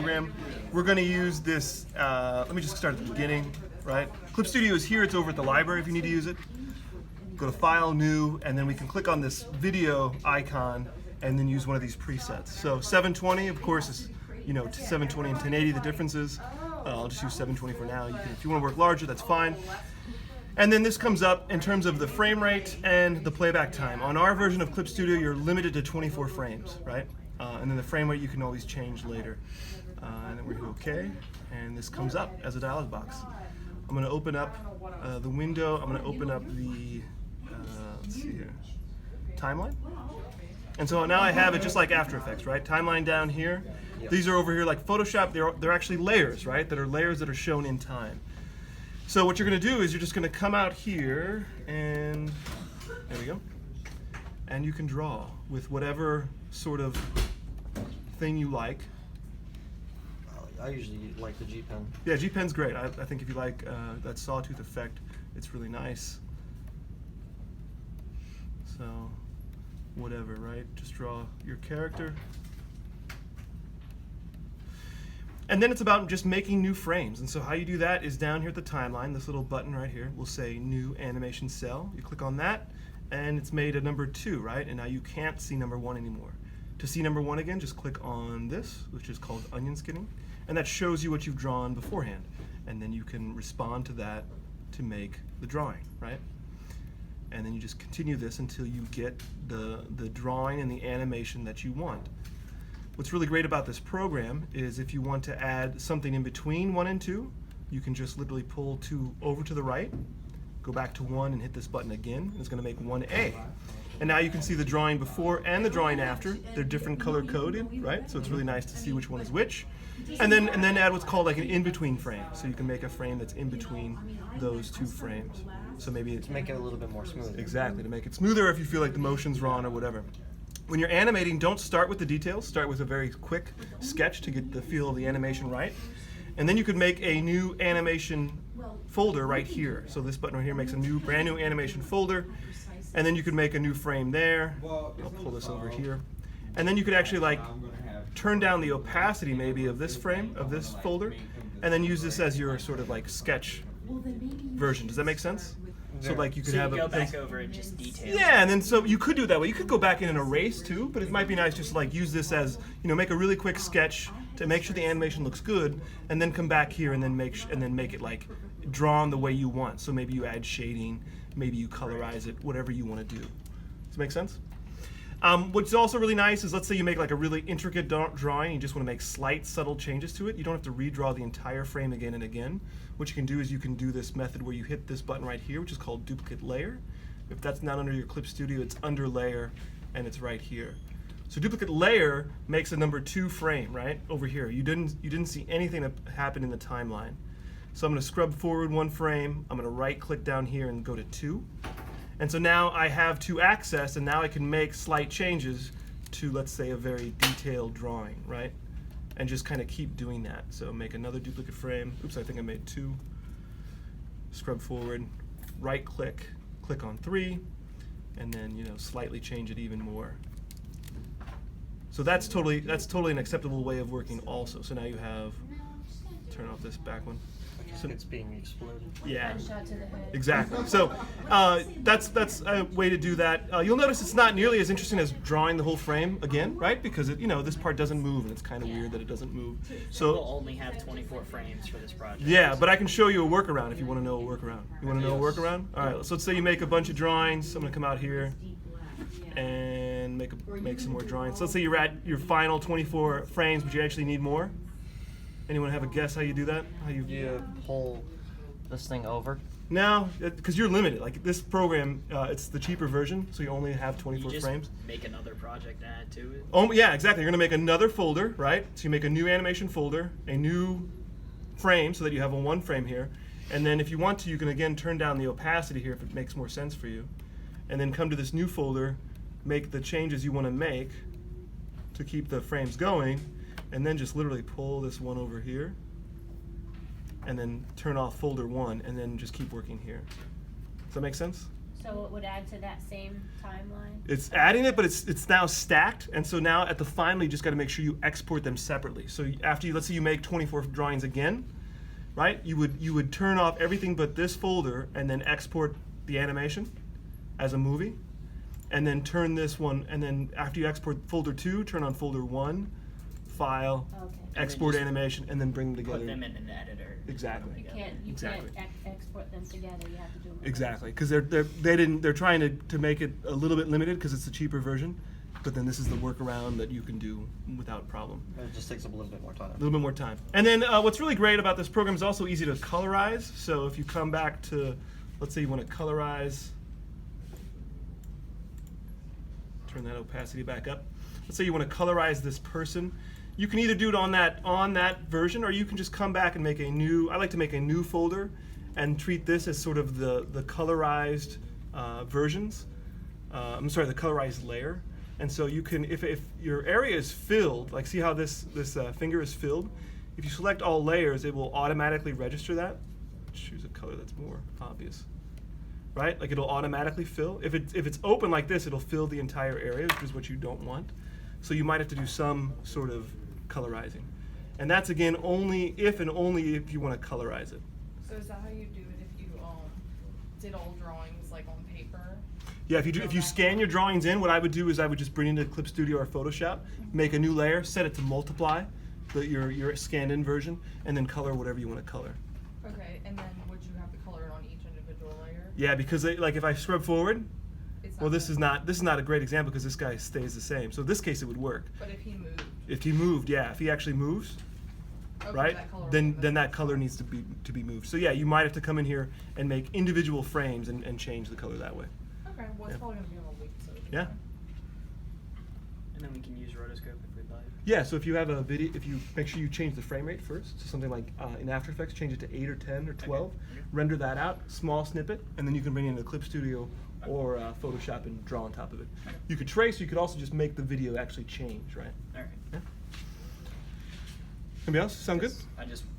program. We're going to use this, let me just start at the beginning, right? Clip Studio is here, it's over at the library if you need to use it. Go to File, New, and then we can click on this video icon and then use one of these presets. So 720, of course, is 720 and 1080, the differences. I'll just use 720 for now. If you want to work larger, that's fine. And then this comes up in terms of the frame rate and the playback time. On our version of Clip Studio, you're limited to 24 frames, right? And then the frame rate you can always change later. And then we hit OK, and this comes up as a dialog box. I'm going to open up the window. I'm going to open up the, let's see here, timeline. And so now I have it just like After Effects, right? Timeline down here. Yep. These are over here like Photoshop. They're actually layers, right? That are layers that are shown in time. So what you're going to do is you're just going to come out here, and there we go. And you can draw with whatever sort of thing you like. I usually like the G Pen. Yeah, G Pen's great. I think if you like that sawtooth effect, it's really nice. So whatever, right? Just draw your character. And then it's about just making new frames. And so how you do that is down here at the timeline, this little button right here will say New Animation Cell. You click on that, and it's made a number 2, right? And now you can't see number 1 anymore. To see number 1 again, just click on this, which is called onion skinning. And that shows you what you've drawn beforehand. And then you can respond to that to make the drawing, right? And then you just continue this until you get the drawing and the animation that you want. What's really great about this program is if you want to add something in between 1 and 2, you can just literally pull 2 over to the right, go back to 1 and hit this button again, and it's going to make 1A. And now you can see the drawing before and the drawing after. They're different color coded, right? So it's really nice to see which one is which. And then add what's called like an in-between frame. So you can make a frame that's in between those 2 frames. So maybe it's to make it a little bit more smooth. Exactly, to make it smoother if you feel like the motion's wrong or whatever. When you're animating, don't start with the details. Start with a very quick sketch to get the feel of the animation right. And then you could make a new animation folder right here. So this button right here makes a brand new animation folder. And then you could make a new frame there. I'll pull this over here. And then you could actually like turn down the opacity maybe of this frame, of this folder, and then use this as your sort of like sketch version. Does that make sense? So like you could have go back over and just detail. Yeah, and then so you could do it that way. You could go back in and erase too, but it might be nice just to like use this as, make a really quick sketch to make sure the animation looks good, and then come back here and then make it like drawn the way you want. So maybe you add shading, maybe you colorize it, whatever you want to do. Does that make sense? What's also really nice is, let's say you make like a really intricate drawing, you just want to make slight, subtle changes to it. You don't have to redraw the entire frame again and again. What you can do is you can do this method where you hit this button right here, which is called Duplicate Layer. If that's not under your Clip Studio, it's under Layer, and it's right here. So Duplicate Layer makes a number 2 frame, right, over here. You didn't see anything that happened in the timeline. So I'm going to scrub forward 1 frame, I'm going to right-click down here and go to 2. And so now I have 2 access, and now I can make slight changes to, let's say, a very detailed drawing, right? And just kind of keep doing that. So make another duplicate frame. Oops, I think I made 2. Scrub forward, right-click, click on 3, and then slightly change it even more. So that's totally an acceptable way of working also. So now you have, turn off this back one. So it's being exploded. Yeah, exactly. So that's a way to do that. You'll notice it's not nearly as interesting as drawing the whole frame again, right? Because this part doesn't move, and it's kind of weird that it doesn't move. So we'll only have 24 frames for this project. Yeah, but I can show you a workaround if you want to know a workaround. You want to know a workaround? All right. So let's say you make a bunch of drawings. I'm going to come out here and make some more drawings. So let's say you're at your final 24 frames, but you actually need more. Anyone have a guess how you do that? How you pull this thing over? No, because you're limited. Like this program, it's the cheaper version, so you only have 24 you just frames. Make another project and add to it. Oh yeah, exactly. You're gonna make another folder, right? So you make a new animation folder, a new frame, so that you have a 1 frame here, and then if you want to, you can again turn down the opacity here if it makes more sense for you, and then come to this new folder, make the changes you want to make to keep the frames going. And then just literally pull this one over here, and then turn off folder 1, and then just keep working here. Does that make sense? So it would add to that same timeline? It's adding it, but it's now stacked, and so now at the final, you just got to make sure you export them separately. So after you, let's say you make 24 drawings again, right? You would turn off everything but this folder and then export the animation as a movie, and then turn this one, and then after you export folder 2, turn on folder 1, file, Okay. export just animation, and then bring them together. Put them in an editor. Exactly. You can't Exactly. export them together, you have to do them. Exactly, because they're trying to make it a little bit limited because it's a cheaper version, but then this is the workaround that you can do without problem. It just takes up a little bit more time. A little bit more time. And then what's really great about this program is also easy to colorize. So if you come back to, let's say you want to colorize, turn that opacity back up. Let's say you want to colorize this person. You can either do it on that version, or you can just come back and make a new. I like to make a new folder and treat this as sort of the colorized versions. I'm sorry, the colorized layer. And so you can, if your area is filled, like see how this finger is filled, if you select all layers, it will automatically register that. Choose a color that's more obvious, right? Like it'll automatically fill. If it's open like this, it'll fill the entire area, which is what you don't want. So you might have to do some sort of colorizing. And that's again only if you want to colorize it. So is that how you do it if you did all drawings like on paper? Yeah, if you scan your drawings in, what I would do is I would just bring into Clip Studio or Photoshop, make a new layer, set it to multiply, your scanned in version, and then color whatever you want to color. Okay, and then would you have to color it on each individual layer? Yeah, because like if I scrub forward, It's well this gonna- is not a great example because this guy stays the same. So in this case it would work. But if he moved, If he moved, yeah, if he actually moves, okay, right? that color Then would- that color needs to be moved. So yeah, you might have to come in here and make individual frames and change the color that way. Okay, well it's Yeah. probably gonna be on a week, so. it should be Yeah. fine. And then we can use rotoscope if we'd like. Yeah, so if you have a video, if you make sure you change the frame rate first, so something like in After Effects, change it to 8 or 10 or 12, Okay. render that out, small snippet, and then you can bring it into Clip Studio or Photoshop and draw on top of it. You could trace, you could also just make the video actually change, right? All right. Yeah. Anybody else? Sound good? I just